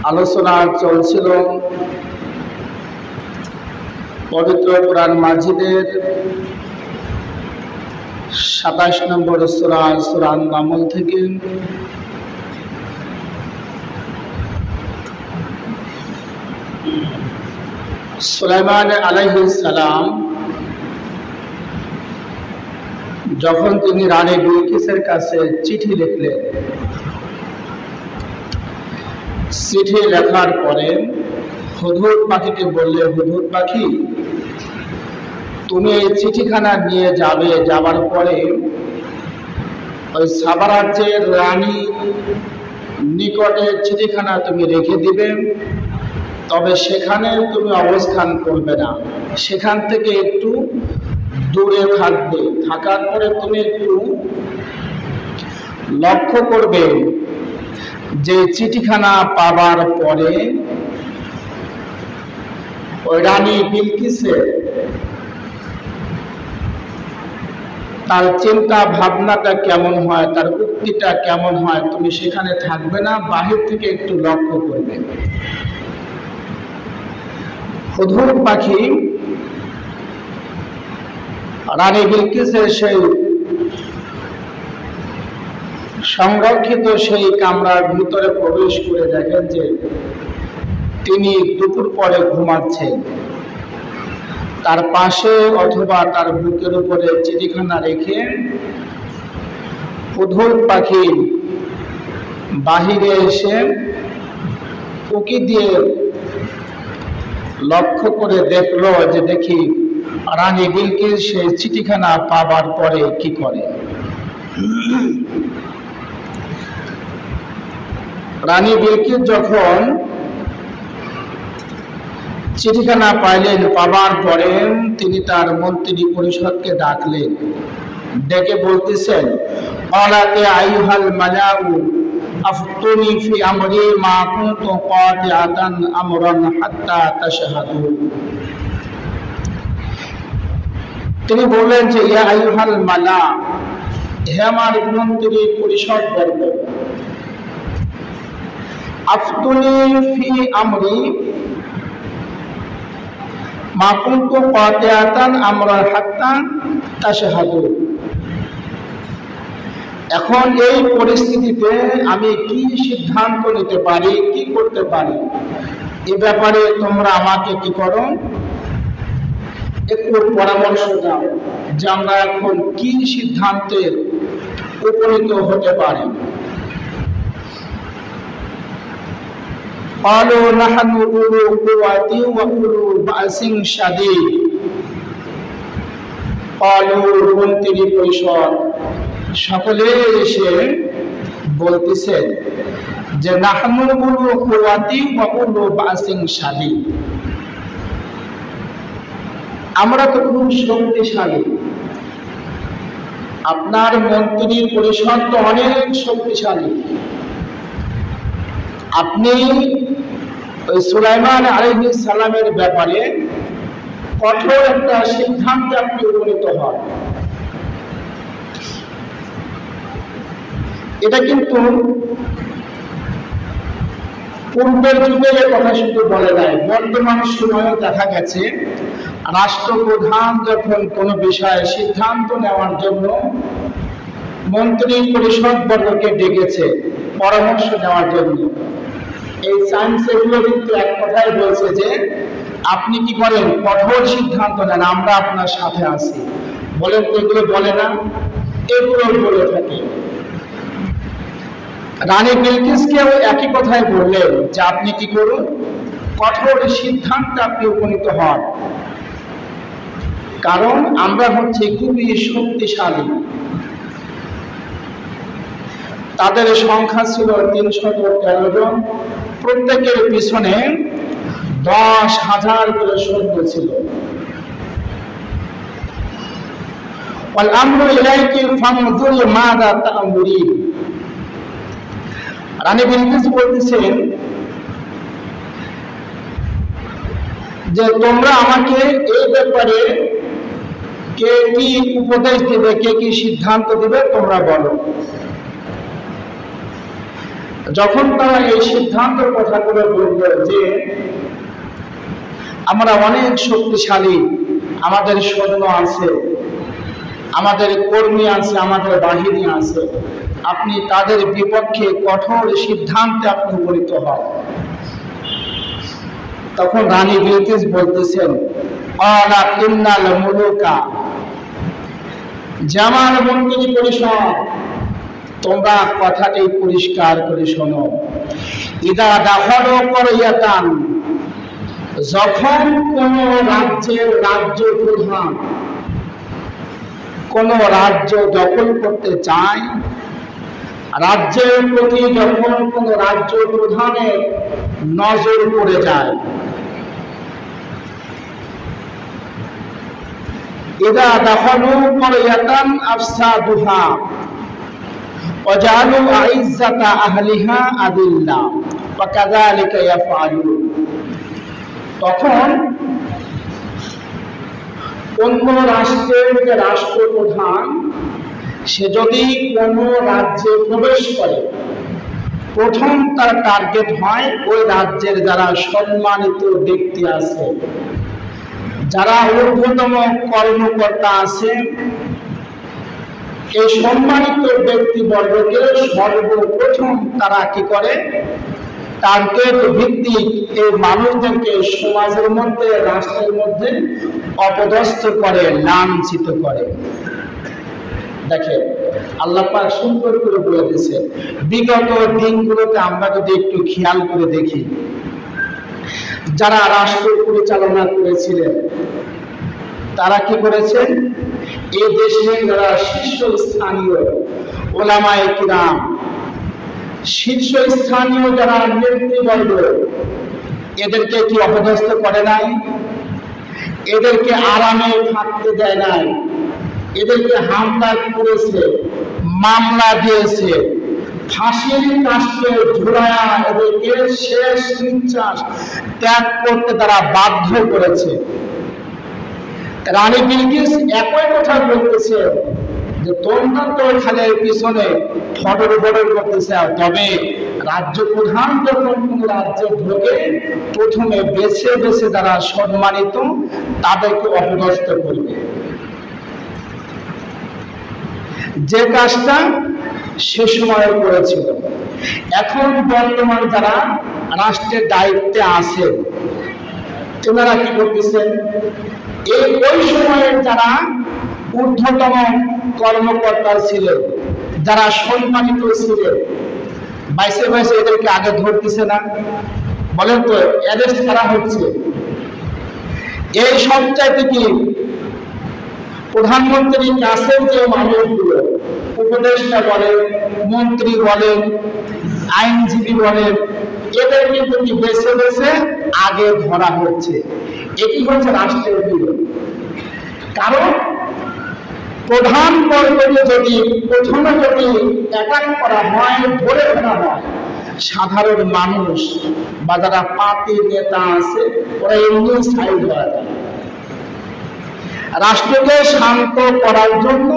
আলোচনা চলছিল পবিত্র কোরআন মাজিদের ২৭ নম্বর সূরা সূরা নামল থেকে সুলাইমান আলাইহিস সালাম যখন তিনি রানী বিলকিসের কাছে চিঠি লিখলেন, চিঠি লেখার পরে হুদহুদ পাখিকে বললে, হুদহুদ পাখি, তুমি এই চিঠিখানা নিয়ে যাবে, যাবার পরে ওই সাবা রাজ্যের রানী নিকটে চিঠিখানা তুমি রেখে দিবে, তবে সেখানে তুমি অবস্থান করবে না, সেখান থেকে একটু দূরে থাকবে। থাকার পরে তুমি একটু লক্ষ্য করবে যে চিঠিখানা পাবার পরে ওই রানী বিলকিসের তার চিন্তা ভাবনাটা কেমন হয়, তার উক্তিটা কেমন হয়, তুমি সেখানে থাকবে না, বাহির থেকে একটু লক্ষ্য করবে। হুদহুদ পাখি রানী বিলকিসের সেই সংরক্ষিত সেই কামরার ভিতরে প্রবেশ করে দেখেন যে তিনি দুপুর পরে ঘুমাচ্ছেন। তার পাশে অথবা তার বুকের উপরে চিঠিখানা রেখে হুদহুদ পাখি বাহিরে এসে উকি দিয়ে লক্ষ্য করে দেখলো যে দেখি রানী বিলকিস সেই চিঠিখানা পাবার পরে কি করে। রানী বিলকিস যখন চিঠিখানা পাইলেন, পাবার পরে তিনি তার মন্ত্রী পরিষদকে ডাকলেন, ডেকে বলতেছেন, ক্বালাতে আইয়ুহাল মালাউ আফতুনি ফি আমরি মা কুনতু কাতিআতান আমরান হাত্তা তাশহাদু। তিনি বললেন যে, ইয়া আইয়ুহাল মালা, হে আমার মন্ত্রী পরিষদ বর্গ, আফতুনি ফি আমরি মা কুনতু কাতিআতান আমরান হাত্তা তাশহাদু। এখন এই পরিস্থিতিতে আমি কি সিদ্ধান্ত নিতে পারি, কি করতে পারি, এ ব্যাপারে তোমরা আমাকে কি করো, একটু পরামর্শ দাও যে আমরা এখন কি সিদ্ধান্তে উপনীত হতে পারি। قالوا نحن أولو قوة وأولو بأس شديد। قالوا মন্ত্রী পরিষদ সকলে এসে বলতেছেন যে নাহনু উলু কুওয়াতি ওয়া উলু বাসিন শাদীদ, আমরা তো খুব শক্তিশালী, আপনার মন্ত্রী পরিষদ তো অনেক শক্তিশালী, আপনি ওই সুলাইমান আলাইহিস সালামের ব্যাপারে কঠোর একটা সিদ্ধান্তে আপনি উপনীত হন। এটা কিন্তু পূর্বের যুগের কথা শুধু বলে নাই, বর্তমান সময়ে দেখা গেছে রাষ্ট্রপ্রধান যখন কোনো বিষয়ে সিদ্ধান্ত নেওয়ার জন্য মন্ত্রী পরিষদ বর্গকে ডেকেছে পরামর্শ নেওয়ার জন্য, এই সায়েন্স এগুলো কিন্তু এক কথাই বলছে যে আপনি কি করেন, কঠোর সিদ্ধান্ত নেন, আমরা আপনার সাথে আছি। বলেন তো এগুলো বলে না? এগুলো বলে থাকে। রানী বিলকিসকেও একই কথাই বললেন যে আপনি কি করুন, কঠোর সিদ্ধান্তে আপনি উপনীত হন, কারণ আমরা হচ্ছে খুবই শক্তিশালী। তাদের সংখ্যা ছিল ৩১৩ জন, প্রত্যেকের পিছনে ১০,০০০ করে সৈন্য ছিল। ওয়াল আমরু ইলাইকি ফানজুরি মাযা তা'মুরিন। রানী বিলকিস বলতেছেন যে তোমরা আমাকে এই ব্যাপারে কে কি উপদেশ দিবে, কে কি সিদ্ধান্ত দিবে, তোমরা বলো। যখন তারা এই সিদ্ধান্তের কথা করে বলল যে আমরা অনেক শক্তিশালী, আমাদের সৈন্য আছে, আমাদের কর্মী আছে, আমাদের বাহিনী আছে, আপনি তাদের বিপক্ষে কঠোর সিদ্ধান্তে আপনি উপনীত হন। তখন রানী বিলকিস বলতেছেন, ক্বালা ইন্নাল মুলুকা, জামাল মন্ত্রী পরিষদ, তোমরা কথাটি পরিষ্কার করে শোনো, ইদা দাখালু ক্বরিয়াতান, যখন কোন রাজ্যের রাজ্য প্রধান কোন রাজ্য দখল করতে চায়, রাজ্যের প্রতি যখন কোন রাজ্য প্রধানের নজর পড়ে যায়, ইদা দাখালু ক্বরিয়াতান আফসাদুহা ওয়া জাআলু আইজ্জাতা আহলিহা আদিল্লা ওয়া কাযালিকা ইয়াফআলুন, তখন অন্য রাষ্ট্রের যে রাষ্ট্রপ্রধান সে যদি কোন রাজ্যে প্রবেশ করে, প্রথম তার টার্গেট হয় ওই রাজ্যের যারা সম্মানিত ব্যক্তি আছে, যারা ঊর্ধ্বতম কর্মকর্তা আছে, এই সম্মানিত ব্যক্তিবর্গকে সর্বপ্রথম তারা কি করে, টার্গেট ভিত্তিক এই মানুষদেরকে সমাজের মধ্যে, রাষ্ট্রের মধ্যে অপদস্থ করে, লাঞ্ছিত করে। দেখেন আল্লাহ পাক সুন্দর করে বলে দিয়েছে। বিগত দিনগুলোতে আমরা যদি একটু খেয়াল করে দেখি, যারা রাষ্ট্র পরিচালনা করেছিলেন তারা কি করেছেন, এই দেশে যারা শীর্ষস্থানীয় ওলামায়ে কিরাম, শীর্ষস্থানীয় যারা নেতৃবর্গ, এদেরকে কি অপদস্থ করে নাই? এদেরকে আরামে থাকতে দেয় নাই, এদেরকে হামলা করেছে, মামলা দিয়েছে, ফাঁসির কাস্টে ঝুলায়া এদেরকে শেষ নিঃশ্বাস ত্যাগ করতে তারা বাধ্য করেছে। রানী বিলকিস একই কথা বলতেছে যে তোমরা তো খালি পিছনে ফটর বটর করতেছে, তবে রাজ্য প্রধান যখন কোন রাজ্যে ঢোকে প্রথমে বেছে বেছে যারা সম্মানিত তাদেরকে অপদস্থ করবে। যে কাজটা সে সময় করেছিল, এখন বর্তমান যারা রাষ্ট্রের দায়িত্বে আছে তেনারা কি করতেছেন, ওই সময়ের যারা ঊর্ধ্বতম কর্মকর্তা ছিলেন, যারা সম্মানিত ছিলেন, বাইসে বাইসে এদেরকে আগে ধরতেছে না? বলেন তো, অ্যারেস্ট করা হচ্ছে। এই সবচাইতে কি প্রধানমন্ত্রীর কাছের যে মানুষগুলো, উপদেষ্টা বলেন, মন্ত্রী বলেন, আইনজীবী বলেন, এদের কিন্তু কি বেছে বেছে আগে ধরা হচ্ছে। এটি হচ্ছে রাষ্ট্রের বিরোধ। কারণ প্রধান বর্গকে যদি প্রথমে যদি অ্যাটাক করা হয়, ধরে ফেলা হয়, সাধারণ মানুষ বা যারা পার্টি নেতা আছে ওরা এমনি সাইড হয়ে যায়। রাষ্ট্রকে শান্ত করার জন্য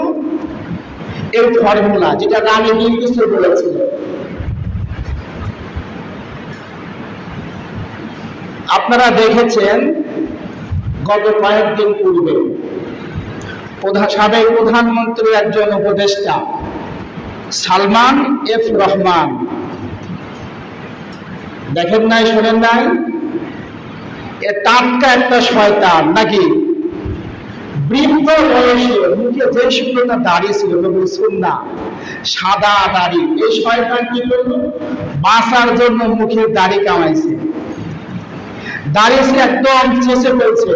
এই ফর্মুলা, যেটা রানী বিলকিস বলেছিল। আপনারা দেখেছেন গত কয়েকদিন পূর্বে সাবেক প্রধানমন্ত্রী একজন উপদেষ্টা সালমান এফ রহমান, দেখেন নাই, শোনেন নাই, এ টাটকা একটা শয়তান নাকি, বৃদ্ধ বয়সে মুখে যে শুকনোটা দাঁড়িয়ে ছিল সুন্না সাদা দাড়ি, এই শয়তান কি করলো, বাঁচার জন্য মুখের দাড়ি কামাইছে, দাঁড়িয়েছে একদম চেঁচে ফেলছে,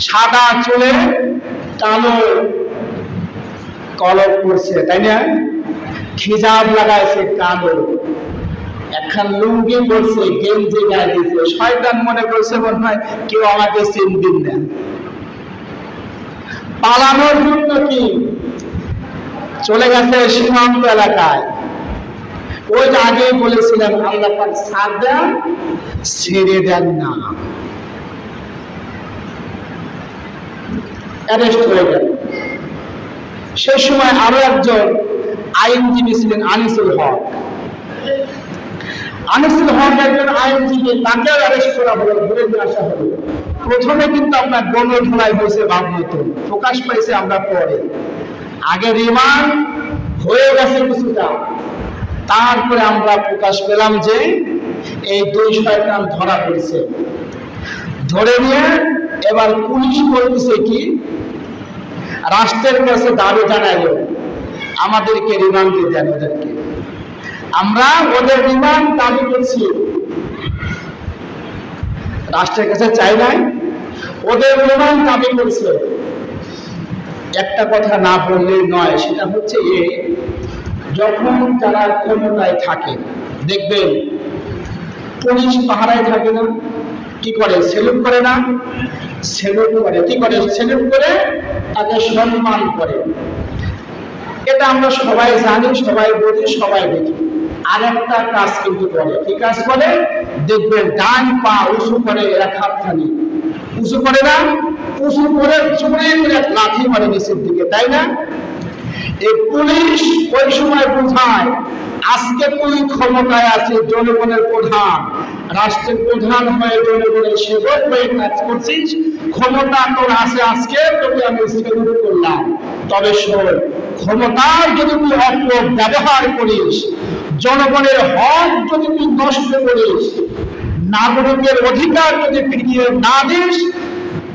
সাদা চুলে কালো কলম করছে, তাই না, খিজাব লাগাইছে কালো, একখান লুঙ্গি পরছে, গেঞ্জি গায়ে দিয়েছে। শয়তান মনে করছে মনে হয় কেউ আমাকে চিনবেন না। পালানোর জন্য কি চলে গেছে সীমান্ত এলাকায়। ওই যে আগে বলেছিলাম আল্লাহ পাক ছাড় দেন, ছেড়ে দেন না, অ্যারেস্ট হয়ে গেল। সে সময় আরো একজন আইনজীবী ছিলেন আনিসুল হক, আনিসুল হক একজন আইনজীবী, তাকে অ্যারেস্ট করা হলো, ধরে নিয়ে আসা হলো। প্রথমে কিন্তু আপনার গণধোলাই হয়েছে ভাব মতন, প্রকাশ পাইছে আমরা পরে, আগে রিমান্ড হয়ে গেছে কিছুটা, তারপরে আমরা প্রকাশ পেলাম যে এই 2 শয়তান ধরা পড়েছে। ধরে নিয়ে এবার পুলিশ বলতেছে কি, রাষ্ট্রের কাছে দাবি জানাইলো আমাদেরকে রিমান্ডে দেন ওদেরকে। আমরা ওদের রিমান্ড দাবি করছি, রাষ্ট্রের কাছে চাই নাই, ওদের রিমান্ড দাবি করছে। একটা কথা না বললেই নয়, সেটা হচ্ছে যখন তারা ক্ষমতায় থাকে, দেখবেন পুলিশ পাহারায় থাকে না, কি করে, সেলুট করে না, সেলুট করে, কি করে, সেলুট করে তাকে সম্মান করে। এটা আমরা সবাই জানি, সবাই বুঝি, সবাই দেখি। আর একটা কাজ কিন্তু করে, কি কাজ করে, দেখবেন ডান পা উঁচু করে এক হাতখানি উঁচু করে না, উঁচু করে চুড়ে লাথি মারে নিচের দিকে, তাই না? এই পুলিশ ওই সময় বোঝায় আজকে তুই ক্ষমতায় আছিস, জনগণের প্রধান, রাষ্ট্রের প্রধান হয়ে জনগণের সেবক হয়ে কাজ করছিস, ক্ষমতা তোর আছে, আজকে তোকে আমি সেলুট করলাম। তবে শোন, ক্ষমতার যদি তুই অপব্যবহার করিস, জনগণের হক যদি তুই নষ্ট করিস, নাগরিকের অধিকার যদি ফিরিয়ে না দিস,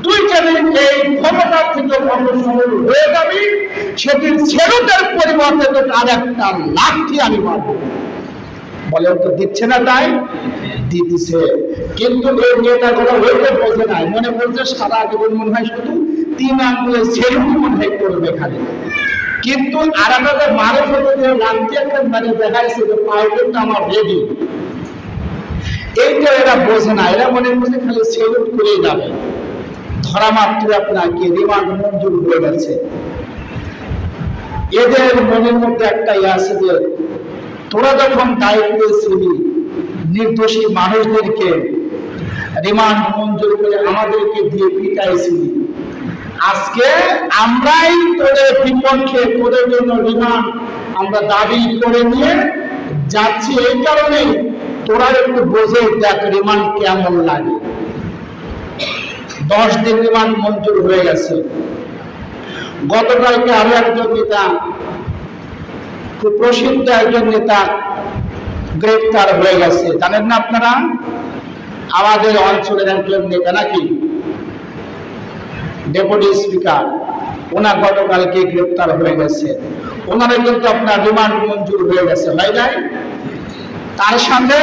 তুই যেদিন এই ক্ষমতা থেকে অগ্রসর হয়ে যাবি, সেদিন সেলুটের পরিবর্তে তোকে আর একটা লাঠি আমি মারব। বলে তো দিচ্ছে না, তাই দিতেছে। কিন্তু এই নেতাগুলো হইতে বোঝে নাই, মনে বলছে সারা জীবন মনে হয় শুধু 3 আঙ্গুলে সেলুট মনে হয় করবে খালি। কিন্তু আর একটা মারে ফেলে লাঠি একটা মানে দেখাইছে যে পাউডারটা আমার রেডি, এইটা এরা বোঝে না, এরা মনে করছে খালি সেলুট করেই যাবে। ধরা মাত্র আপনাকে রিমান্ড মঞ্জুর হয়ে গেছে। এদের মনের মধ্যে একটা আছে যে তোরা যখন দায়িত্বে ছিলি, নির্দোষী মানুষদেরকে রিমান্ড মঞ্জুর করে আমাদেরকে দিয়ে পিটাইছিলি, আজকে আমরাই তোদের বিপক্ষে, তোদের জন্য রিমান্ড আমরা দাবি করে নিয়ে যাচ্ছি। এই কারণে তোরা একটু বোঝে দেখ রিমান্ড কেমন লাগে। 10 দিন রিমান্ড মঞ্জুর হয়ে গেছে। গতকালকে আরো একজন নেতা, খুব প্রসিদ্ধ একজন নেতা গ্রেফতার হয়ে গেছে, জানেন না আপনারা? আমাদের অঞ্চলের একজন নেতা নাকি, ডেপুটি স্পিকার, ওনার গতকালকে গ্রেফতার হয়ে গেছে। ওনারা কিন্তু আপনার রিমান্ড মঞ্জুর হয়ে গেছে, হয় নাই? তার সাথে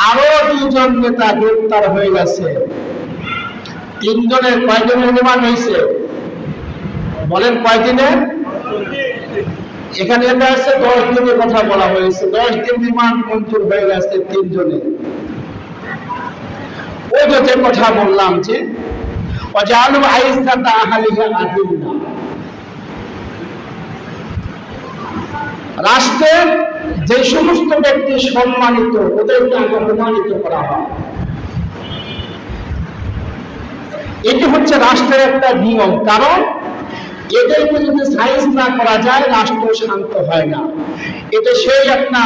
আরো 2 জন নেতা গ্রেফতার হয়ে গেছে। 3 জনের কয়দিনের রিমান্ড হয়েছে বলেন? কয়দিনের? এখানে এটা আছে 10 দিনের কথা বলা হয়েছে। 10 দিন রিমান্ড মঞ্জুর হয়ে গেছে 3 জনের। ওই যে কথা বললাম যে ওয়াজালু আইসাতা আহলিহা আদিল্লা, রাষ্ট্রের যে সমস্ত ব্যক্তি সম্মানিত ওদেরকে অপমানিত করা হয়, এটি হচ্ছে রাষ্ট্রের একটা নিয়ম। কারণ এদেরকে যদি সাইজ না করা যায়, রাষ্ট্র শান্ত হয় না। এটা সেই একটা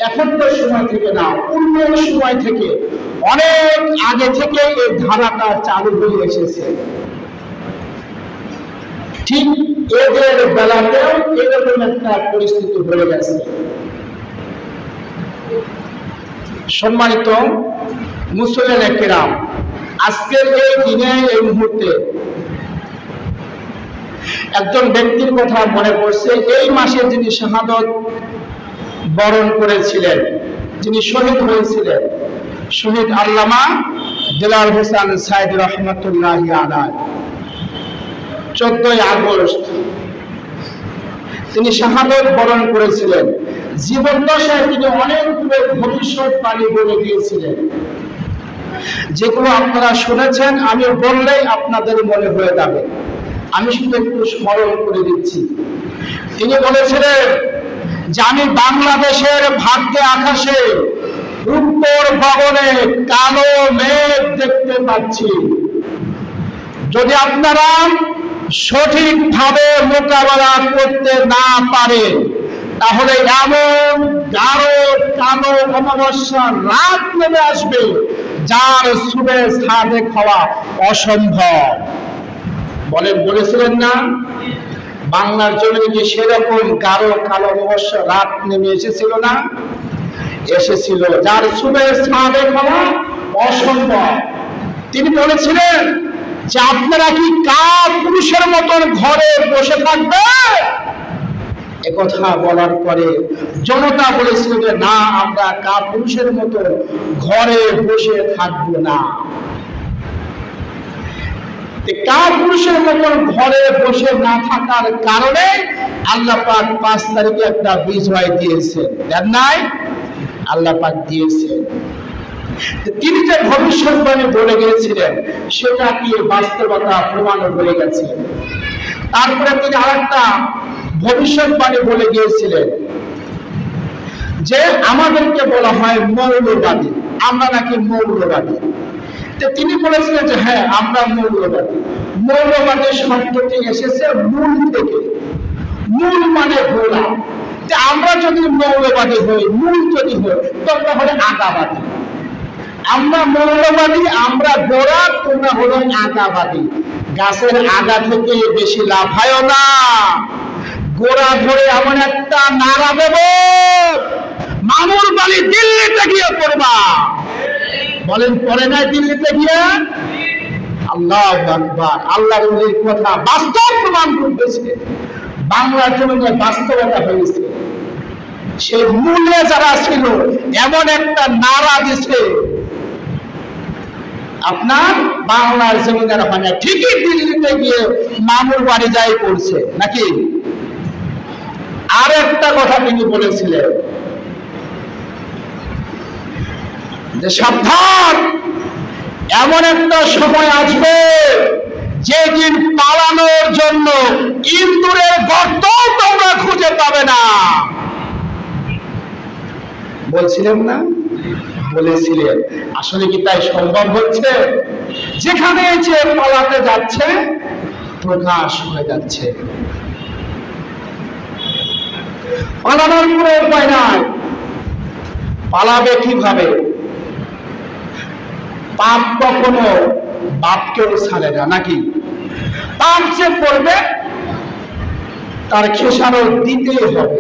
এখনকার সময় থেকে না, পূর্বের সময় থেকে, অনেক আগে থেকে এই ধারাটা চালু হয়ে এসেছে। ঠিক এদের বেলাতেও এরকম একটা পরিস্থিতি হয়ে গেছে। সম্মানিত মুসলিম কিরাম, আজকের এই দিনে, এই মুহূর্তে একজন ব্যক্তির কথা মনে পড়ছে। এই মাসে যিনি শাহাদত বরণ করেছিলেন, যিনি শহীদ হয়েছিলেন, শহীদ আল্লামা দেলাওয়ার হোসেন সাইদ রহমতুল্লাহি আলাইহি, 14 আগস্ট তিনি শাহাদত বরণ করেছিলেন। জীবদ্দশায় তিনি অনেকগুলো ভবিষ্যৎবাণী বলে দিয়েছিলেন, যেগুলো আপনারা শুনেছেন। আমি বললেই আপনাদের মনে হয়ে যাবে, আমি শুধু একটু স্মরণ করে দিচ্ছি। তিনি বলেছিলেন যে আমি বাংলাদেশের ভাগ্যে আকাশে উত্তর গগনে কালো মেঘ দেখতে পাচ্ছি। যদি আপনারা সঠিকভাবে মোকাবেলা করতে না পারেন, তাহলে এমন গাঢ় কালো অমাবস্যা রাত নেমে আসবে যার সুবে সাদেক হওয়া অসম্ভব। বলেছিলেন না বাংলার জমিনে কি সেরকম গাঢ় কালো অমাবস্যা রাত নেমে এসেছিল না? এসেছিল, যার সুবে সাদেক হওয়া অসম্ভব। তিনি বলেছিলেন যে আপনারা কি কাপুরুষের মতন ঘরে বসে থাকবে? একথা বলার পরে জনতা বলেছিল যে না, আমরা কাপুরুষের মতো ঘরে বসে থাকবো না। কাপুরুষের মতন ঘরে বসে না থাকার কারণে আল্লাহ পাক 5 তারিখে একটা বিজয় দিয়েছেন, দেন নাই? আল্লাহ পাক দিয়েছেন। তিনি যে ভবিষ্যৎবাণী বলে গিয়েছিলেন সেটা কি বাস্তবতা প্রমাণ হয়ে গেছে। তারপরে তিনি আরেকটা ভবিষ্যৎবাণী বলে গিয়েছিলেন যে আমাদেরকে বলা হয় মৌলবাদী, আমরা নাকি মৌলবাদী। তিনি বলেছিলেন যে হ্যাঁ আমরা মৌলবাদী। মৌলবাদী শব্দটি এসেছে মূল থেকে, মূল মানে গোড়া। আমরা যদি মৌলবাদী হই, মূল যদি হই, তাহলে আগাবাদী। আমরা মৌলবাদী, আমরা গোড়া, তোমরা হলো আগাবাদী। গাছের আগা থেকে বেশি লাভ হয় না, গোড়া ধরে এমন একটা নাড়া দেব মামুর বাড়ি দিল্লিতে গিয়ে পড়বা। বলেন পড়ে নাই দিল্লিতে গিয়ে? আল্লাহু আকবার। আল্লাহর ওলির কথা বাস্তব প্রমাণ করতেছে, বাংলার জমিনে বাস্তবতা হয়েছে। সেই মূলে যারা ছিল এমন একটা নাড়া দিছে আপনার বাংলার জমিনের হয় না। ঠিকই দিল্লিতে গিয়ে মামুর বাড়ি যাই পড়ছে নাকি? আর একটা কথা তিনি বলেছিলেন যে সাবধান, এমন একটা সময় আসবে যেদিন পালানোর জন্য ইন্দুরের গর্ত তোমরা খুঁজে পাবে না। বলছিলেন না? বলেছিলেন। আসলে কি তাই সম্ভব হচ্ছে? যেখানে যে পালাতে যাচ্ছে প্রকাশ হয়ে যাচ্ছে। পালানোর কোনো উপায় নাই। পালাবে কিভাবে? পাপ কখনো বাপকেও ছাড়ে না নাকি? পাপ যে করবে তার খেসারত দিতেই হবে।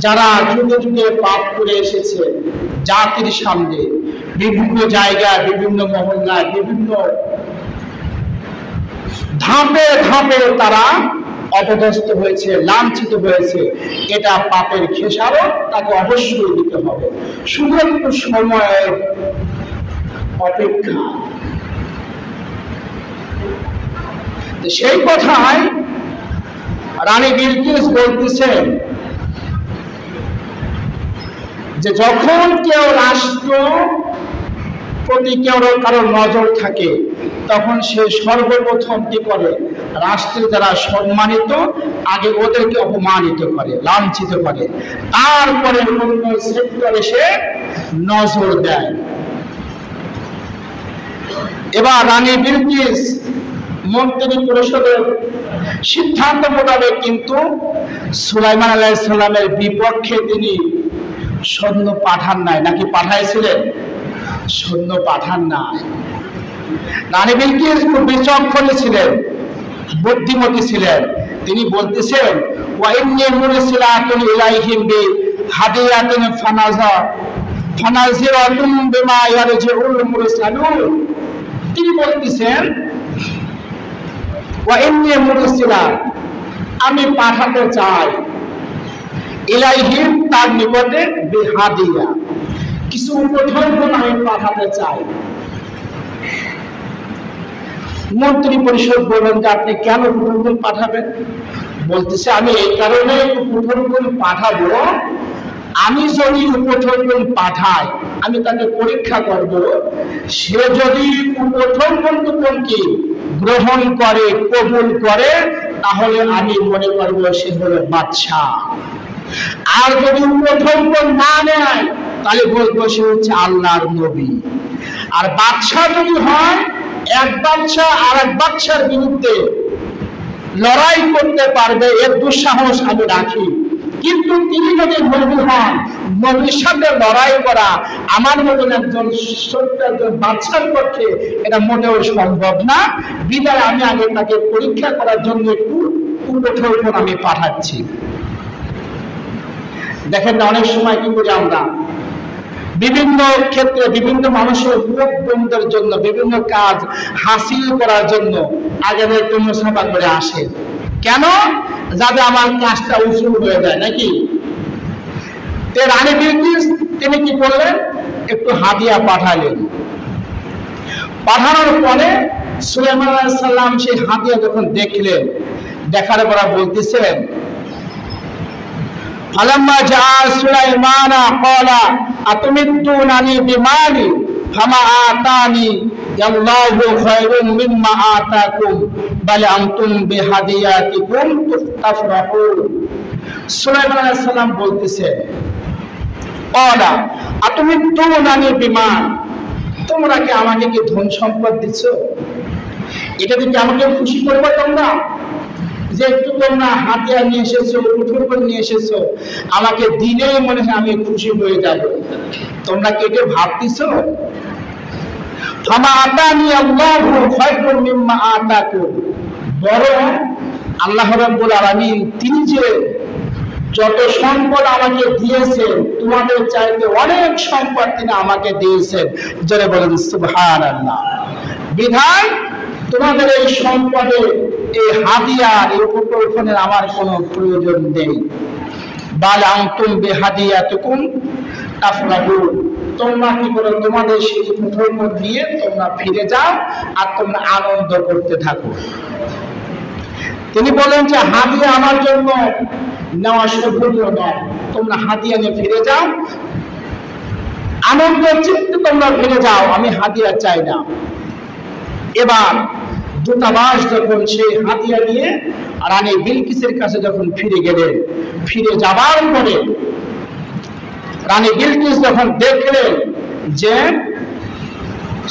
যারা যুগে যুগে পাপ করে এসেছে জাতির সামনে, বিভিন্ন জায়গায়, বিভিন্ন মহল্লায়, বিভিন্ন ধাপে ধাপে তারা অপদস্থ হয়েছে, লাঞ্ছিত হয়েছে, এটা পাপের খেসারত তাকে অবশ্যই দিতে হবে। শুধু একটু সময়ের অপেক্ষা। সেই কথায় রানী বিলকিস বলতেছেন যে যখন কেউ রাষ্ট্র প্রতি কারো নজর থাকে তখন সে সর্বপ্রথম কি করে? রাষ্ট্রের যারা সম্মানিত আগে ওদেরকে অপমানিত করে, লাঞ্ছিত করে, তারপরে অন্য সেক্টরে সে নজর দেয়। এবার রানী বিলকিস মন্ত্রী পরিষদের সিদ্ধান্ত মোতাবেক কিন্তু সুলাইমান আলাইহিস সালামের বিপক্ষে তিনি সৈন্য পাঠান নাই, নাকি পাঠাইছিলেন? সৈন্য পাঠান নাই। রানী বিলকিস খুব বিচক্ষণ ছিলেন, বুদ্ধিমতী ছিলেন। তিনি বলতেছেন ওয়া ইন্নী মুরসিলাতুন ইলাইহিম বিহাদিয়াতিন ফানাজিরাতুম বিমা ইয়ারজিউল মুরসালুন। তিনি বলতেছেন ওয়া ইন্নী মুরসিলা, আমি পাঠাতে চাই, ইলাইহিম তার নিকটে বিহাদিয়া, কিছু উপঢৌকন আমি পাঠাতে চাই। মন্ত্রী পরিষদ বললেন যে আপনি কেন উপঢৌকন পাঠাবেন? বলতেছে আমি এই কারণে উপঢৌকন পাঠাবো, আমি যদি উপঢৌকন পাঠাই আমি তাকে পরীক্ষা করব, সে যদি উপঢৌকনকে গ্রহণ করে, কবুল করে, তাহলে আমি মনে করব সে হলো বাদশাহ। আর যদি উপঢৌকন না নেয় তাহলে বলবো সে হচ্ছে আল্লাহর নবী। আর বাদশাহ যদি হয়, এক বাদশাহ আর এক বাদশার বিরুদ্ধে লড়াই করতে পারবে এর দুঃসাহস আমি রাখি, কিন্তু তিনি যদি নবী হন, নবীর সাথে লড়াই করা আমার মতন একজন ছোট্ট একজন বাচ্চার পক্ষে এটা মোটেও সম্ভব না। বিদায় আমি আগে তাকে পরীক্ষা করার জন্য একটু উপঠৌকন আমি পাঠাচ্ছি। দেখেন না, অনেক সময় কি করি আমরা বিভিন্ন ক্ষেত্রে বিভিন্ন মানুষের মুখ বন্ধের জন্য, বিভিন্ন কাজ হাসিল করার জন্য আগে একটু মুসাফা করে আসে। কেন? যাতে আমার কাজটা উসুল হয়ে যায় নাকি। রানী বিলকিস তিনি কি করলেন? একটু হাদিয়া পাঠালেন। পাঠানোর পরে সুলাইমান আলাইহিস সালাম সেই হাদিয়া যখন দেখলেন, দেখার পর বলতেছেন, ফালাম্মা জাআ সুলাইমানা ক্বালা আতুমিদ্দুনানি বিমালি ফামা আতানি আল্লাহু খায়রুম মিম্মা আতাকুম বাল আনতুম বিহাদিয়াতিকুম তাফরাহুন। সুলাইমান আলাইহিস সালাম বলতেছেন, ক্বালা আতুমিদ্দুনানি বিমাল, তোমরা কি আমাকে কি ধন সম্পদ দিচ্ছ? এটা কি আমাকে খুশি করবে তোমরা? যে একটু তোমরা হাতিয়া নিয়ে এসেছো, উঠোর করে নিয়ে এসেছো, আমাকে দিলেই মনে হয় আমি খুশি হয়ে যাব। তোমরা কি এটা ভাবতেছ? ফামা আতানি আল্লাহু খায়রুম মিম্মা আতাকুম, বরং আল্লাহ রাব্বুল আলামিন তিনি যে যত সম্পদ আমাকে দিয়েছেন, তোমাদের চাইতে অনেক সম্পদ তিনি আমাকে দিয়েছেন। যারা বলেন সুবহানাল্লাহ। বিধান তোমাদের এই সম্পদে, এই হাদিয়ার, এই উপকরণের আমার কোনো প্রয়োজন নেই। বাল আনতুম বিহাদিয়াতিকুম তাফরাহুন, তোমরা কি করো? তোমাদের সেই উপকরণ দিয়ে তোমরা ফিরে যাও আর তোমরা আনন্দ করতে থাকো। তিনি বলেন যে হাদিয়া আমার জন্য নেওয়া শোভনীয় নয়, তোমরা হাদিয়া নিয়ে ফিরে যাও, আনন্দ চিত্তে তোমরা ফিরে যাও, আমি হাদিয়া চাই না। এবার দূতাবাস যখন সেই হাদিয়া নিয়ে রানী বিলকিসের কাছে যখন ফিরে গেলেন, ফিরে যাবার পরে রানী বিলকিস যখন দেখলেন যে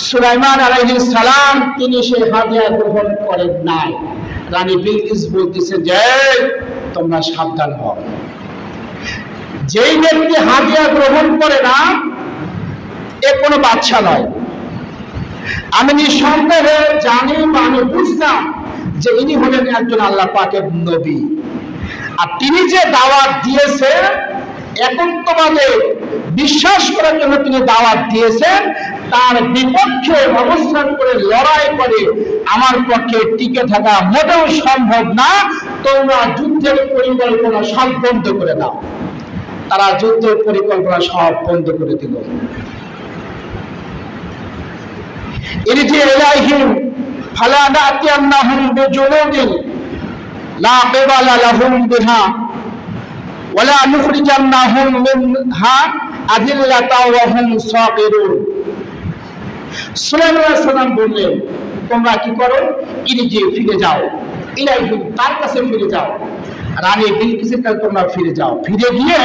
সুলাইমান আলাইহিস সালাম তিনি সেই হাদিয়া গ্রহণ করেন নাই, রানী বিলকিস বলতেছে যে তোমরা সাবধান হও, যেই ব্যক্তি হাদিয়া গ্রহণ করে না এ কোনো বাচ্চা নয়। আমি নিঃসন্দেহে জানি বা আমি বুঝতাম যে ইনি হলেন একজন আল্লাহ পাকের নবী, আর তিনি যে দাওয়াত দিয়েছেন, একান্তভাবে বিশ্বাস করার জন্য তিনি দাওয়াত দিয়েছেন, তার বিপক্ষে অবস্থান করে লড়াই করে আমার পক্ষে টিকে থাকা মোটেও সম্ভব না। তোমরা যুদ্ধের পরিকল্পনা সব বন্ধ করে দাও। তারা যুদ্ধের পরিকল্পনা সব বন্ধ করে দিল। ইরজি ইলাইহিম ফালা নাতিয়ান্নাহুম বিজুনুদিন লা কিবালা লাহুম বিহা ওয়ালা নুখরিজান্নাহুম মিনহা আযিল্লাতা ওয়া হুম সাগিরুন। সুলাইমান আলাইহিস সালাম বললেন, তোমরা কি করো? ইরজি, ফিরে যাও, ইলাইহিম, তার কাছে ফিরে যাও, রানী বিলকিসের কাছে তোমরা ফিরে যাও। ফিরে গিয়ে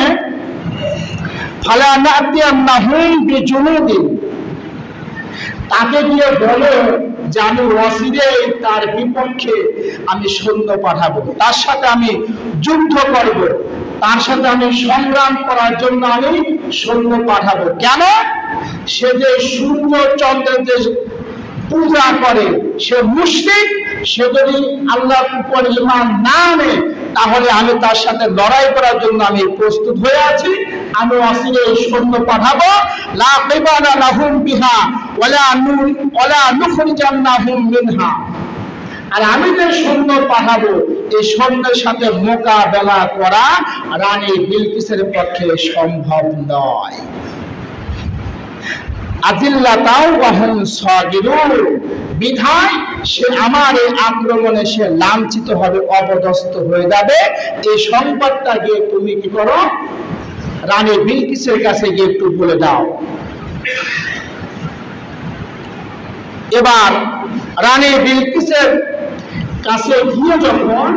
ফালা নাতিয়ান্নাহুম বিজুনুদিন, তাকে গিয়ে বলো যে আমি ওয়াসিরে তার বিপক্ষে আমি সৈন্য পাঠাবো, তার সাথে আমি যুদ্ধ করব, তার সাথে আমি সংগ্রাম করার জন্য আমি সৈন্য পাঠাবো। কেন? সে যে সূর্য চন্দ্রের যে পূজা করে, সে মুশরিক, সে যদি আল্লাহর উপর ঈমান না আনে তাহলে আমি তার সাথে লড়াই করার জন্য আমি প্রস্তুত হয়ে আছি। আমি ওয়াসিরে সৈন্য পাঠাবো, লা কিবালা লাহুম বিহা ওয়ালা নুখরিজান্নাহুম মিনহা, আর আমি যে সৈন্য পাঠাবো এই সৈন্যের সাথে মোকাবেলা করা রানী বিলকিসের পক্ষে সম্ভব নয়। আযিল্লাতাও ওয়া হুম সাগিরুন, বিধায় সে আমার এই আক্রমণে সে লাঞ্ছিত হবে, অপদস্থ হয়ে যাবে। এই সংবাদটা গিয়ে তুমি কি করো? রানী বিলকিসের কাছে গিয়ে একটু বলে দাও। এবার রানী বিলকিসের কাছে গিয়ে যখন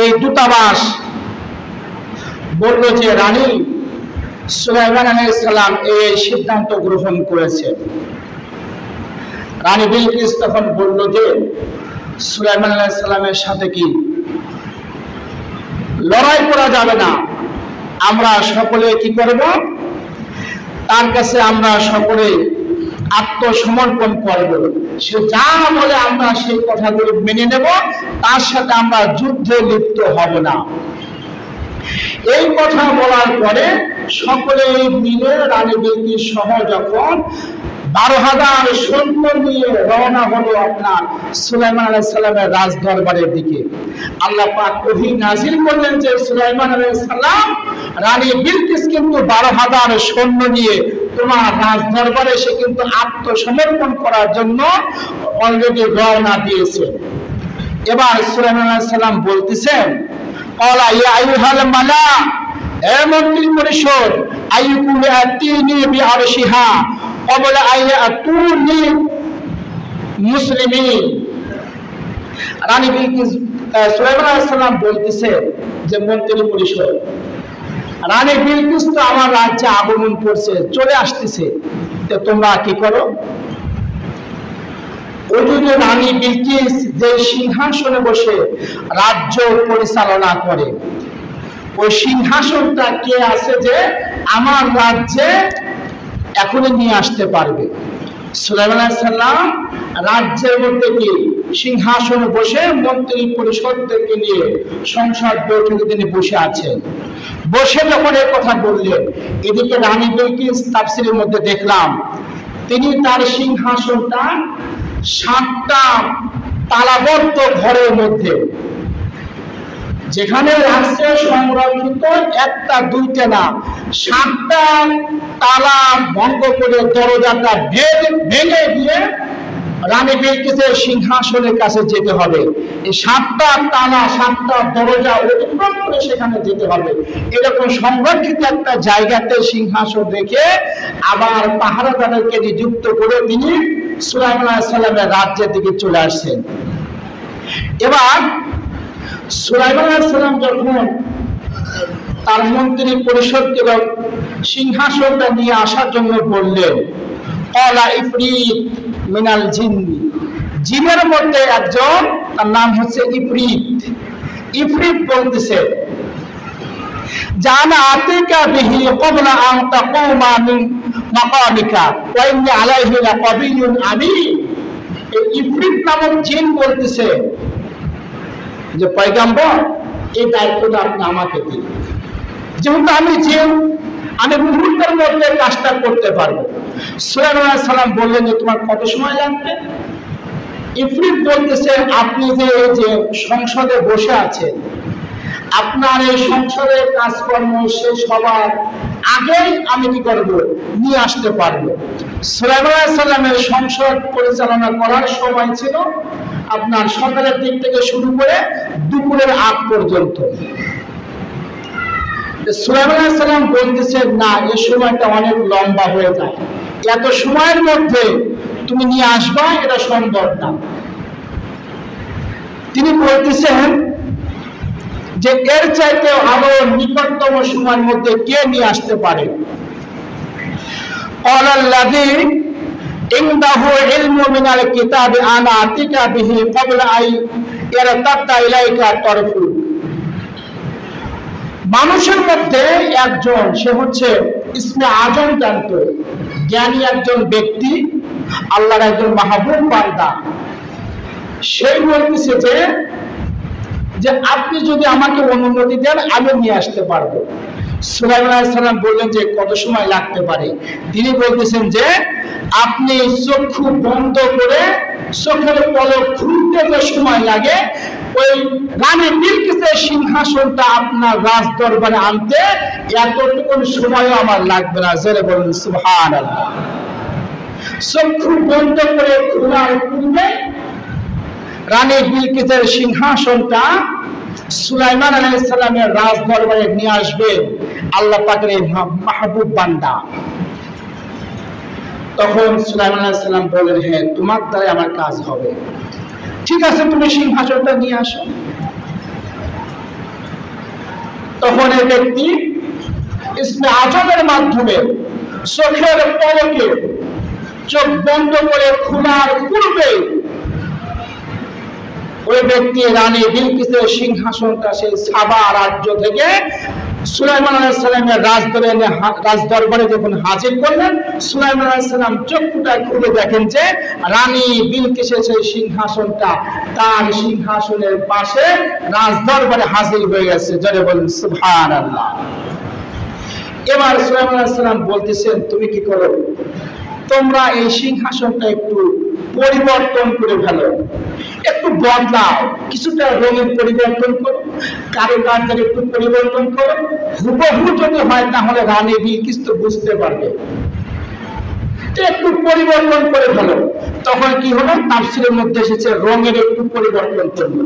এই দূতাবাস বলল যে রানী সুলাইমান আলাইহিস সালাম এই সিদ্ধান্ত গ্রহণ করেছে, রানী বিলকিস তখন বলল যে সুলাইমান আলাইহিস সালামের সাথে কি লড়াই করা যাবে না, আমরা সকলে কি করব, তার কাছে আমরা সকলে আত্মসমর্পণ করব, সে যা বলে আমরা সেই কথাগুলো মেনে নেব, তার সাথে আমরা যুদ্ধে লিপ্ত হব না। এই কথা বলার পরে সকলে মিলে রানী বিলকিস সহ যখন 12,000 সৈন্য নিয়ে রওনা হলো আপনার সুলাইমান আলাইহিস সালামের রাজ দরবারের দিকে, আল্লাহ পাক ওহী নাযিল করলেন যে সুলাইমান আলাইহিস সালাম রানী বিলকিস কিন্তু 12,000 সৈন্য নিয়ে তোমার রাজ দরবারে সে কিন্তু আত্মসমর্পণ করার জন্য অলরেডি রওনা দিয়েছে। এবার সুলাইমান আলাইহিস সালাম বলতেছেন, ক্বালা ইয়া আইয়ুহাল মালা, হে মন্ত্রী পরিষদ, আইয়ুকুম ইয়াতিনি বিআরশিহা ক্বাবলা আইয়াতুনি মুসলিমিন। রানী বিলকিস সুলাইমান আলাইহিস সালাম বলতেছে যে মন্ত্রী পরিষদ, রানী বিলকিস তো আমার রাজ্যে আগমন করছে, চলে আসতেছে, তো তোমরা কি করো? ওই যে রানী বিলকিস যে সিংহাসনে বসে রাজ্য পরিচালনা করে, ওই সিংহাসনটা কে আছে যে আমার রাজ্যে এখনই নিয়ে আসতে পারবে? সুলাইমান আলাইহিস সালাম রাজ্যের মধ্যে কি সিংহাসনে বসে মন্ত্রী পরিষদকে নিয়ে সংসদ বৈঠকে তিনি বসে আছেন। বসে যখন এই কথা বললেন, এদিকে রানী বিলকিস তাফসীরের মধ্যে দেখলাম তিনি তার সিংহাসনটা 7টা তালাবদ্ধ ঘরের মধ্যে, যেখানে রাষ্ট্র সংরক্ষিত 1টা 2টা না 7টা তালা ভঙ্গ করে দরজাটা ভেঙে দিয়ে রানী বিলকিসের সিংহাসনের কাছে যেতে হবে। এই 7টা তালা 7টা দরজা অতিক্রম করে সেখানে যেতে হবে। এরকম সংরক্ষিত একটা জায়গাতে সিংহাসন রেখে আবার পাহারাদারকে নিযুক্ত করে তিনি সুলাইমান আলাইহিস সালামের রাজ্যের দিকে চলে আসছেন। এবার সুলাইমান আলাইহিস সালাম যখন তার মন্ত্রী পরিষদকে সিংহাসনটা নিয়ে আসার জন্য বললেন, ক্বালা ইফরিত মিনাল জিন্নি, জিনের মধ্যে একজন, তার নাম হচ্ছে ইফরিত। ইফরিত বলতেছে, জানা আতিকা বিহি ক্বাবলা আন তাকুমা মিন মাকামিকা ওয়া ইন্নী আলাইহি লাকাবিয়্যুন আমিন। এই ইফরিত নামক জিন বলতেছে যে পয়গম্বর, এই দায়িত্বটা আপনি আমাকে দিন, যেহেতু আমি জিন, আমি মুহূর্তের মধ্যে কাজটা করতে পারবো। সুলাইমান আলাইহিস সালাম বললেন যে তোমার কত সময় লাগবে? ইফরিত বলতেছে, আপনি যে এই যে সংসদে বসে আছেন, আপনার এই সংসদের কাজকর্ম শেষ হবার আগেই আমি কি করব, নিয়ে আসতে পারবো। সুলাইমান আলাইহিস সালামের সংসদ পরিচালনা করার সময় ছিল আপনার সকালের দিক থেকে শুরু করে দুপুরের আগ পর্যন্ত। সুলাইমান আলাইহিস সালাম বলতেছেন, না, এই সময়টা অনেক লম্বা হয়ে যায়, এত সময়ের মধ্যে তুমি নিয়ে আসবা এটা সম্ভব না। তিনি বলতেছেন যে এর চাইতে আরো নিকটতম সময়ের মধ্যে কে নিয়ে আসতে পারে? ক্বালাল্লাযী ইনদাহু ইলমু মিনাল কিতাবি আনা আতিকা বিহি ক্বাবলা আই ইয়ারতাদ্দা ইলাইকা তরফু। মানুষের মধ্যে একজন, সে হচ্ছে ইসমে আজম জানত, জ্ঞানী একজন ব্যক্তি, আল্লাহর একজন মাহবুব বান্দা। সেই বলতেছে যে আপনি যদি আমাকে অনুমতি দেন আমি নিয়ে আসতে পারবো। সুলাইমান আলাইহিস সালাম বললেন যে কত সময় লাগতে পারে? তিনি বলতেছেন যে আপনি চক্ষু বন্ধ করে চোখের পলক খুলতে যে সময় লাগে, ওই রানী বিলকিসের সিংহাসনটা আপনার রাজ দরবারে আনতে এতটুকু সময়ও আমার লাগবে না। জোরে বলুন সুবহানাল্লাহ। চক্ষু বন্ধ করে খোলার পূর্বে রানী বিলকিসের সিংহাসনটা সুলাইমান আলাইহিস সালামের রাজ দরবারে নিয়ে আসবে আল্লাহ পাকের এই মাহবুব বান্দা। তখন সুলাইমান আলাইহিস সালাম বলেন, হ্যাঁ, তোমার দ্বারা আমার কাজ হবে, ঠিক আছে, তুমি সিংহাসনটা নিয়ে আসো। তখন এই ব্যক্তি ইসমে আজমের মাধ্যমে চোখের পলকে চোখ বন্ধ করে খোলার পূর্বে ওই ব্যক্তি রানী বিলকিসের সিংহাসনটা সেই সাবা রাজ্য থেকে সুলাইমান আলাইহিস সালামের রাজদরবারে যখন হাজির করলেন, সুলাইমান আলাইহিস সালাম চক্ষুটা খুলে দেখেন যে রানী বিলকিসের সেই সিংহাসনটা তার সিংহাসনের পাশে রাজদরবারে হাজির হয়ে গেছে। জোরে বলেন সুবহানাল্লাহ। এবার সুলাইমান আলাইহিস সালাম বলতেছেন, তুমি কি করো, তোমরা এই সিংহাসনটা একটু পরিবর্তন করে ফেলো, একটু বদলাও, কিছুটা রঙের পরিবর্তন করো, কারুকার্যের একটু পরিবর্তন করো, হুবহু যদি হয় তাহলে রানী বিলকিস তো বুঝতে পারবে, একটু পরিবর্তন করে ফেলো। তখন কি হলো, তাফসীরের মধ্যে এসেছে রঙের একটু পরিবর্তন করলো,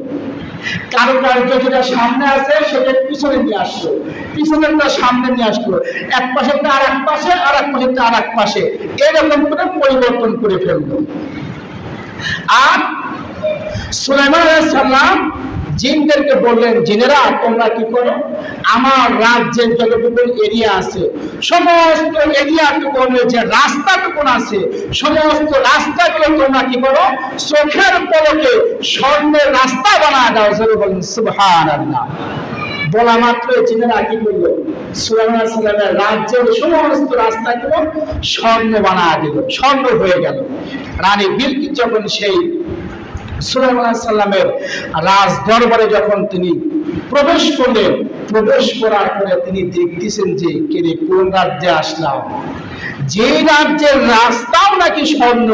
কারুকার্য যেটা সামনে আছে সেটা পিছনে নিয়ে আসলো, পিছনেরটা সামনে নিয়ে আসলো, এক পাশে আর এক পাশে, আর এক পাশে আর এক পাশে, এরকম করে পরিবর্তন করে ফেললো। আর সুলাইমান আলাইহিস সালাম জিনদেরকে বললেন, জিনেরা তোমরা কি করো, আমার রাজ্যের যতটুকু এরিয়া আছে সমস্ত এরিয়াটুকু, যে রাস্তাটুকু আছে সমস্ত রাস্তাগুলো তোমরা কি করো, চোখের পলকে স্বর্ণের রাস্তা বানায় দাও। জোরে বলেন সুবহানাল্লাহ। বলা মাত্র জিনেরা কি করলো, সুলাইমান আলাইহিস সালামের রাজ্যের সমস্ত রাস্তাগুলো স্বর্ণ বানায় দিল, স্বর্ণ হয়ে গেল। রানী বিলকিস যখন সেই সুলাইমান আলাইহিস সালামের রাজ দরবারে যখন তিনি প্রবেশ করলেন, প্রবেশ করার পরে তিনি দেখতেছেন যে কেরে কোন রাজ্যে আসলাম, যে রাজ্যের রাস্তাও নাকি স্বর্ণ,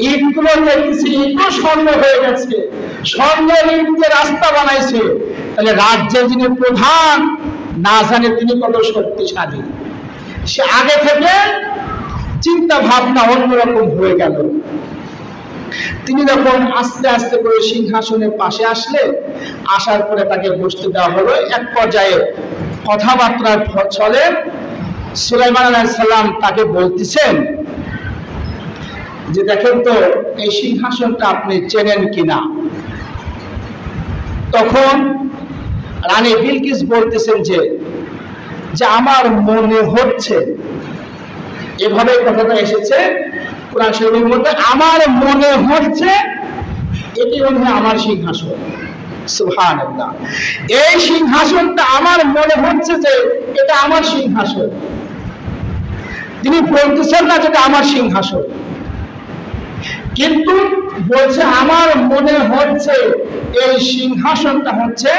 ইটগুলো দেখতেছি ইটও স্বর্ণ হয়ে গেছে, স্বর্ণের ইট দিয়ে রাস্তা বানাইছে, তাহলে রাজ্যের যিনি প্রধান না জানে তিনি কত শক্তিশালী। সে আগে থেকে চিন্তা ভাবনা অন্যরকম হয়ে গেল। তিনি যখন আস্তে আস্তে করে সিংহাসনের পাশে আসলেন, আসার পরে তাকে বসতে দেওয়া হলো। এক পর্যায়ে কথাবার্তার চলে সুলাইমান আলাইহিস সালাম তাকে বলতেছেন যে দেখেন তো এই সিংহাসনটা আপনি চেনেন কিনা। তখন রানী বিলকিস বলতেছেন যে আমার মনে হচ্ছে, এভাবে কথাটা এসেছে কোরআন শরীফের মধ্যে, আমার মনে হচ্ছে এটি হচ্ছে আমার সিংহাসন। সুবহানাল্লাহ। এই সিংহাসনটা আমার মনে হচ্ছে যে এটা আমার সিংহাসন। তিনি বলতেছেন না যেটা আমার সিংহাসন, কিন্তু বলছে আমার মনে হচ্ছে এই সিংহাসনটা হচ্ছে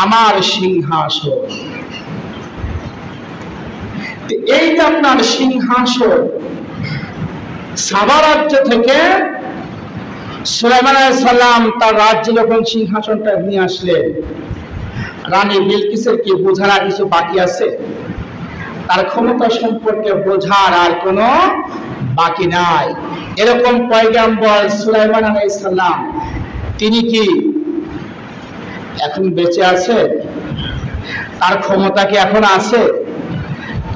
আমার সিংহাসন। এই যে আপনার সিংহাসন, সাবা রাজ্য থেকে সুলাইমান আলাইহিস সালাম তার রাজ্যে যখন সিংহাসনটা নিয়ে আসলেন, রানী বিলকিসের কি বোঝার আর কিছু বাকি আছে? তার ক্ষমতা সম্পর্কে বোঝার আর কোনো বাকি নাই। এরকম পয়গম্বর সুলাইমান আলাইহিস সালাম তিনি কি এখন বেঁচে আছে? তার ক্ষমতা কি এখন আছে?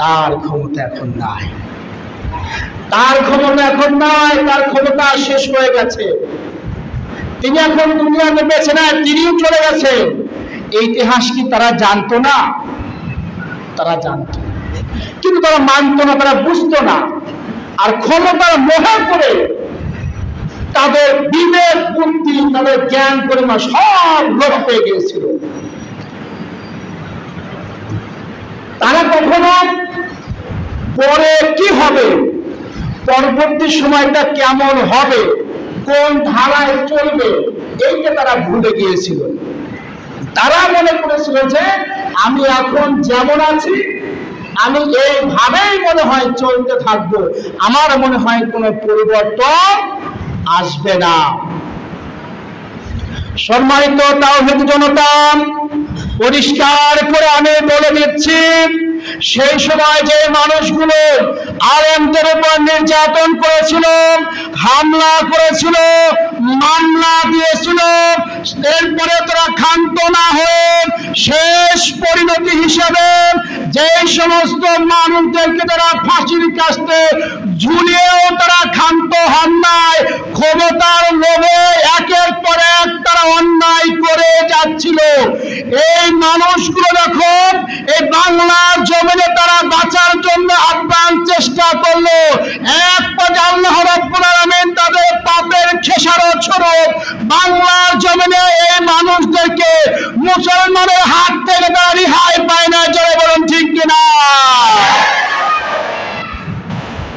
তার ক্ষমতা এখন নাই, তার ক্ষমতা এখন নাই, তার ক্ষমতা শেষ হয়ে গেছে। তিনি এখন দুনিয়াতে বেঁচে নাই, তিনিও চলে গেছেন। এই ইতিহাস কি তারা জানতো না? তারা জানতো, কিন্তু তারা মানতো না, তারা বুঝতো না। আর ক্ষমতার মোহে করে তাদের বিবেক বুদ্ধি, তাদের জ্ঞান পরিমাণ সব লোপ পেয়ে গিয়েছিল। তারা কখনো পরে কি হবে, পরবর্তী সময়টা কেমন হবে, কোন ধারায় চলবে, এইটা তারা ভুলে গিয়েছিল। তারা মনে করেছিল যে আমি এখন যেমন আছি আমি এইভাবেই মনে হয় চলতে থাকবো, আমার মনে হয় কোনো পরিবর্তন আসবে না। সম্মানিত তাওহীদ জনতা, পরিষ্কার করে আমি বলে দিচ্ছি, সেই সময় যে মানুষগুলো আলেমদের উপর নির্যাতন করেছিল, হামলা করেছিল, মামলা দিয়েছিল, এরপরে তারা ক্ষান্ত না হয়ে শেষ পরিণতি হিসেবে যে সমস্ত মানুষদেরকে তারা ফাঁসির কাস্তে ঝুলিয়েও তারা ক্ষান্ত হন নাই, ক্ষমতার লোভে একের পর এক তারা অন্যায় করে যাচ্ছিল। এই মানুষগুলো যখন এই বাংলার জমিনে তারা বাঁচার জন্য আহ্বান চেষ্টা করলো, এক পর্যায়ে আল্লাহ রাব্বুল আলামিন তাদের পাপের খেসারত স্বরূপ বাংলার জমিনে এই মানুষদেরকে মুসলমানের হাত থেকে তারা রেহাই পায় না। জোরে বলুন ঠিক কিনা?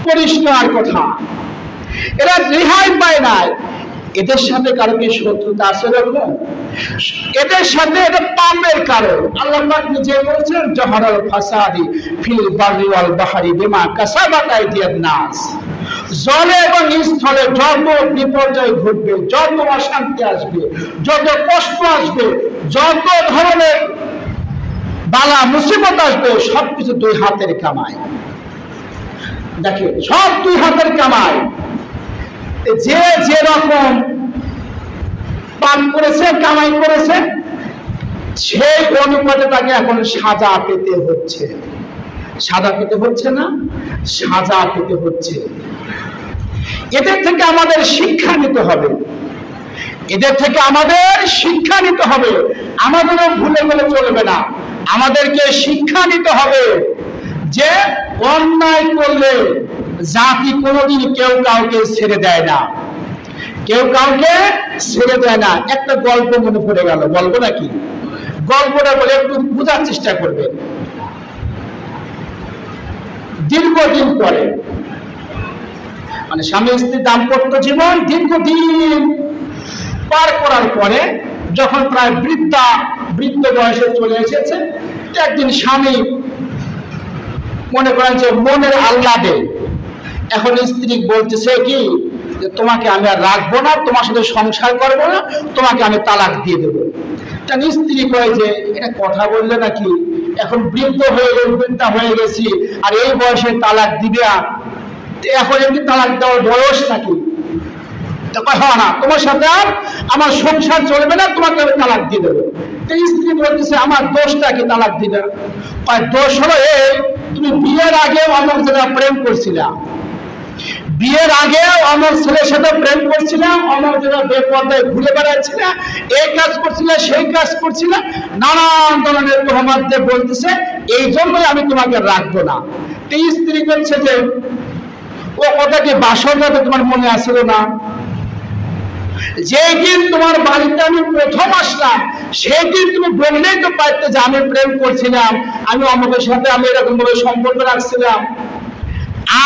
পরিষ্কার কথা, এরা রেহাই পায় না। এদের সাথে কারো কি শত্রুতা আছে? এরকম এদের সাথে এটা পাপের কারণ। আল্লাহ পাক নিজে বলেছেন, জাহারাল ফাসাদি ফিল বাররি ওয়াল বাহরি বিমা কাসাবাত আইদিয়ান নাস। জলে এবং স্থলে যত বিপর্যয় ঘটবে, যত অশান্তি আসবে, যত কষ্ট আসবে, যত ধরনের বালা মুসিবত আসবে, সবকিছু দুই হাতের কামাই। দেখে সব দুই হাতের কামাই। যে যেরকম পাপ করেছে, কামাই করেছে, সেই অনুপাতে তাকে এখন সাজা পেতে হচ্ছে। সাজা পেতে হচ্ছে না, সাজা পেতে হচ্ছে। এদের থেকে আমাদের শিক্ষা নিতে হবে, এদের থেকে আমাদের শিক্ষা নিতে হবে। আমাদেরও ভুলে গেলে চলবে না, আমাদেরকে শিক্ষা নিতে হবে যে অন্যায় করলে জাতি কোনোদিন কেউ কাউকে ছেড়ে দেয় না, কেউ কাউকে ছেড়ে দেয় না। একটা গল্প মনে পড়ে গেল, বলবো নাকি? গল্পটা বলে একটু বোঝার চেষ্টা করবেন। দীর্ঘদিন পরে, মানে স্বামী স্ত্রী দাম্পত্য জীবন দীর্ঘদিন পার করার পরে যখন প্রায় বৃদ্ধ বয়সে চলে এসেছে, একদিন স্বামী মনে করেন যে মনের আহ্লাদে এখন স্ত্রী বলতেছে কি, যে তোমাকে আমি আর রাখবো না, তোমার সাথে সংসার করবো না, তোমাকে আমি তালাক দিয়ে দেবো। স্ত্রী কয় যে এটা কথা বললে নাকি, এখন বৃদ্ধা হয়ে গেছি, আর এই বয়সে তালাক দিবে? এখন এমনি তালাক দেওয়ার বয়স নাকি? না, তোমার সাথে আর আমার সংসার চলবে না, তোমাকে আমি তালাক দিয়ে দেবো। স্ত্রী বলতেছে আমার দোষটা কি তালাক দিবে? দোষ হলো এই, তুমি বিয়ের আগে অমুক জায়গায় প্রেম করছিলা, বিয়ের আগে অমুক ছেলের সাথে প্রেম করছিলাম, অমুক জায়গায় বেপর্দায় ঘুরে বেড়াচ্ছিলাম, এই কাজ করছিলাম, সেই কাজ করছিলাম, নানান ধরনের তোহমত দিয়ে বলতেছে, এই জন্যই আমি তোমাকে রাখবো না। স্ত্রী বলছে যে ও কথা কি বাসর রাতে তোমার মনে আসছিল না? যেই দিন তোমার বাড়িতে আমি প্রথম আসলাম, সেই দিন তুমি বললেই তো পারতে যে আমি প্রেম করছিলাম, আমি অমুকের সাথে আমি এরকম ভাবে সম্পর্ক রাখছিলাম।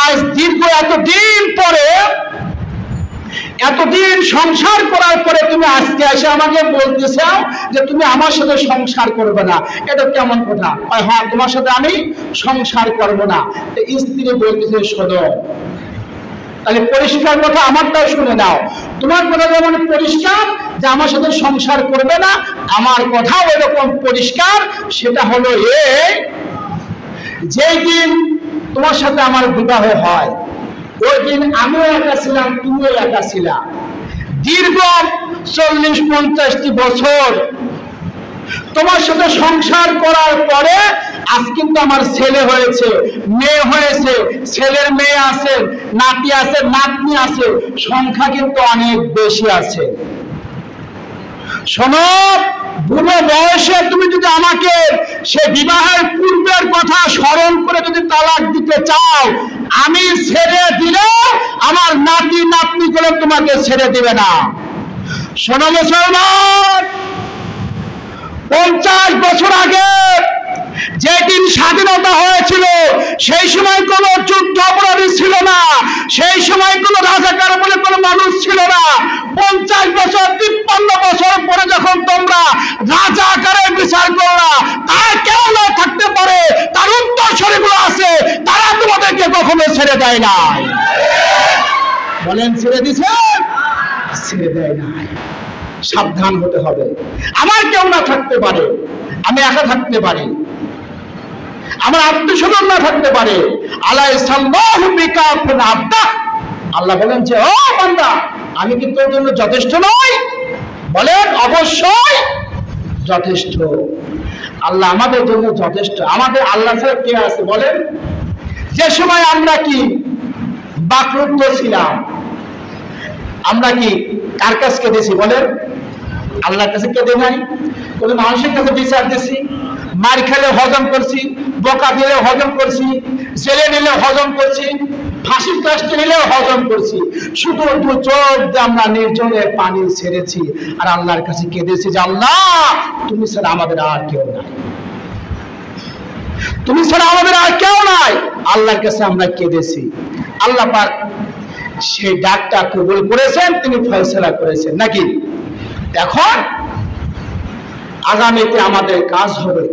আজ দীর্ঘ এতদিন পরে, এতদিন সংসার করার পরে তুমি আজকে এসে আমাকে বলতেছো যে তুমি আমার সাথে সংসার করবে না, এটা কেমন কথা? হ্যাঁ, তোমার সাথে আমি সংসার করব না। স্ত্রী বলতেছে শোনো, তাহলে পরিষ্কার কথা আমারটাও শুনে নাও। তোমার কথা যেমন পরিষ্কার যে আমার সাথে সংসার করবে না, আমার কথাও এরকম পরিষ্কার। সেটা হলো এই, যেই দিন তোমার সাথে আমার বিবাহ হয়, ওই দিন আমিও একা ছিলাম, তুমিও একা ছিলা। দীর্ঘ 40-50টি বছর তোমার সাথে সংসার করার পরে আজ কিন্তু আমার ছেলে হয়েছে, মেয়ে হয়েছে, ছেলের মেয়ে আছে, নাতি আছে, নাতনি আছে, সংখ্যা কিন্তু অনেক বেশি আছে। শোনো, বুড়ো বয়সে তুমি যদি আমাকে সে বিবাহের পূর্বের কথা স্মরণ করে যদি তালাক দিতে চাও, আমি ছেড়ে দিলে আমার নাতি নাতনি গুলো তোমাকে ছেড়ে দিবে না। শোনো মুসলমান, 50 বছর আগে যেদিন স্বাধীনতা হয়েছিল, সেই সময় কোনো যুদ্ধ অপরাধী ছিল না, সেই সময় কোনো রাজাকার বলে কোনো মানুষ ছিল না। 50 বছর 53 বছর পরে যখন তোমরা রাজাকারের বিচার করলা, তারা কেউ না থাকতে পারে, তার উত্তরসূরিগুলো আছে, তারা তোমাদেরকে কখনো ছেড়ে দেয় নাই। বলেন ছেড়ে দিছে? ছেড়ে দেয় নাই। সাবধান হতে হবে। আমার কেউ না থাকতে পারে, আমি একা থাকতে পারি, আমার আত্মীয়স্বজন না থাকতে পারে। আল্লাহ বলেন যে ও বান্দা, আমি কি তোর জন্য যথেষ্ট নই? বলেন অবশ্যই যথেষ্ট। আল্লাহ আমাদের জন্য যথেষ্ট। আমাদের আল্লাহ ছাড়া কে আছে বলেন? যে সময় আমরা কি বাকরুদ্ধ ছিলাম, আমরা কি কার কাছে কেঁদেছি বলেন? আল্লাহর কাছে কেঁদে নাই, কোনো মানুষের কাছে বিচার দিছি? মার খেলে হজম করছি, বোকা দিলে হজম করছি, জেলে নিলে হজম করছি, ফাঁসির কাস্টে নিলেও হজম করছি। শুধু দু চোখ দিয়ে আমরা নির্জনে পানি ছেড়েছি আর আল্লাহর কাছে কেঁদেছি যে আল্লাহ তুমি ছাড়া আমাদের আর কেউ নাই, তুমি ছাড়া আমাদের আর কেউ নাই। আল্লাহর কাছে আমরা কেঁদেছি। আল্লাহ পাক সেই ডাকটা কবুল করেছেন, তিনি ফয়সালা করেছেন নাকি। এখন আগামীতে আমাদের কাজ হবে,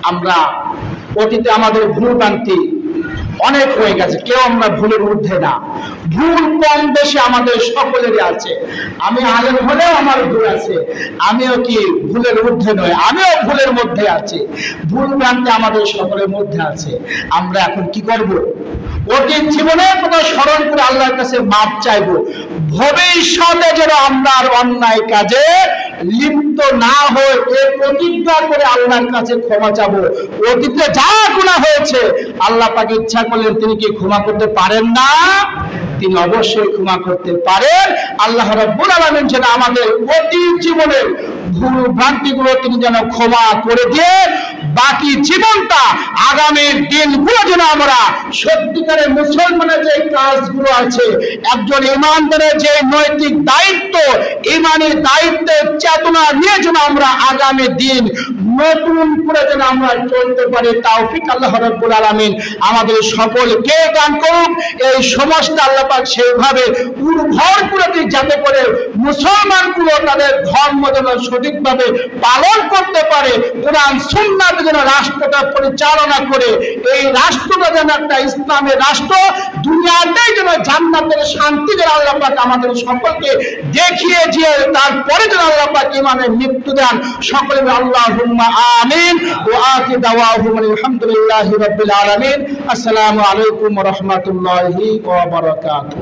আমরা অতীতে আমাদের ভুল ভ্রান্তি অনেক হয়ে গেছে, কেউ আমরা ভুলের ঊর্ধ্বে না, ভুল কম বেশি আমাদের সকলেরই আছে। আমি আলেম হলেও আমার ভুল আছে, আমিও কি ভুলের ঊর্ধ্বে নয়, আমিও ভুলের মধ্যে আছি, ভুল ভ্রান্তি আমাদের সকলের মধ্যে আছে। আমরা এখন কি করব? অতীত জীবনের কথা স্মরণ করে আল্লাহর কাছে মাপ চাইবো, ভবিষ্যতে যেন আমরা আর অন্যায় কাজে লিপ্ত না হই এ প্রতিজ্ঞা করে আল্লাহর কাছে ক্ষমা চাবো। অতীতে যা গুনাহ হয়েছে আল্লাহ পাক ইচ্ছা করলেন তিনি কি ক্ষমা করতে পারেন না? তিনি অবশ্যই ক্ষমা করতে পারেন। আল্লাহ রাব্বুল আলামিন যেন আমাদের অতীত জীবনের ভুল ভ্রান্তিগুলো তিনি যেন ক্ষমা করে দিয়ে বাকি জীবনটা আগামীর দিনগুলো যেন আমরা সত্যিকারের মুসলমানের যে কাজগুলো আছে, একজন ইমানদারের যে নৈতিক দায়িত্ব, ইমানি দায়িত্বের চেতনা নিয়ে যেন আমরা আগামী দিন নতুন করে যেন আমরা চলতে পারি, তৌফিক আল্লাহ রাব্বুল আলামিন আমাদের সকলকে দান করুক। এই সমাজটা আল্লাহ পাক সেইভাবে উর্বর করে দিক যাতে করে মুসলমানগুলো তাদের ধর্ম যেন সঠিকভাবে পালন করতে পারে, কোরআন সুন্নাহ যেন রাষ্ট্রটা পরিচালনা করে, এই রাষ্ট্রটা যেন একটা ইসলামের রাষ্ট্র, দুনিয়াটাই যেন জান্নাতের শান্তি যেন আল্লাহ পাক আমাদের সকলকে দেখিয়ে দিয়ে তারপরে যেন আল্লাহ পাক ইমানের মৃত্যু দেন। সকলে আল্লাহুম্মা আমিন ওয়া আখিরু দাওয়াহুম আলহামদুলিল্লাহি রাব্বিল আলামিন। আসসালামু আলাইকুম ওয়া রাহমাতুল্লাহি ওয়া বারাকাতুহু।